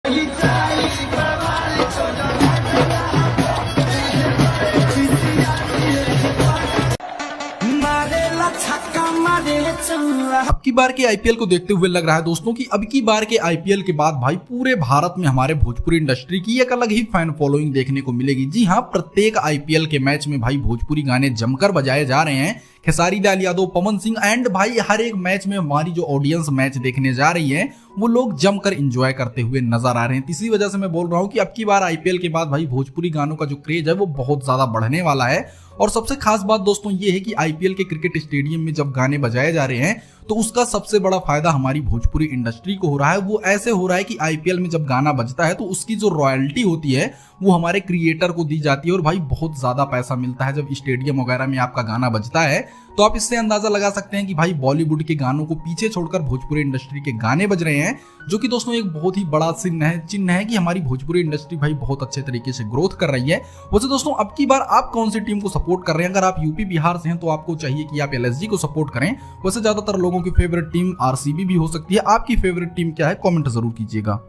अब की बार के आईपीएल को देखते हुए लग रहा है दोस्तों कि अब की बार के आईपीएल के बाद भाई पूरे भारत में हमारे भोजपुरी इंडस्ट्री की एक अलग ही फैन फॉलोइंग देखने को मिलेगी। जी हाँ, प्रत्येक आईपीएल के मैच में भाई भोजपुरी गाने जमकर बजाए जा रहे हैं। खेसारी लाल यादव, पवन सिंह एंड भाई हर एक मैच में हमारी जो ऑडियंस मैच देखने जा रही है वो लोग जमकर एंजॉय करते हुए नजर आ रहे हैं। इसी वजह से मैं बोल रहा हूँ कि अब की बार आईपीएल के बाद भाई भोजपुरी गानों का जो क्रेज है वो बहुत ज्यादा बढ़ने वाला है। और सबसे खास बात दोस्तों ये है कि आईपीएल के क्रिकेट स्टेडियम में जब गाने बजाए जा रहे हैं तो उसका सबसे बड़ा फायदा हमारी भोजपुरी इंडस्ट्री को हो रहा है। वो ऐसे हो रहा है कि आईपीएल में जब गाना बजता है तो उसकी जो रॉयल्टी होती है वो हमारे क्रिएटर को दी जाती है और भाई बहुत ज्यादा पैसा मिलता है जब स्टेडियम वगैरह में आपका गाना बजता है। तो आप इससे अंदाजा लगा सकते हैं कि भाई बॉलीवुड के गानों को पीछे छोड़कर भोजपुरी इंडस्ट्री के गाने बज रहे हैं, जो कि दोस्तों एक बहुत ही बड़ा चिन्ह है कि हमारी भोजपुरी इंडस्ट्री भाई बहुत अच्छे तरीके से ग्रोथ कर रही है। वैसे दोस्तों अब की बार आप कौन सी टीम को सपोर्ट कर रहे हैं? अगर आप यूपी बिहार से हैं तो आपको चाहिए कि आप एलएसजी को सपोर्ट करें। वैसे ज्यादातर लोगों की फेवरेट टीम आरसीबी भी हो सकती है। आपकी फेवरेट टीम क्या है? कमेंट जरूर कीजिएगा।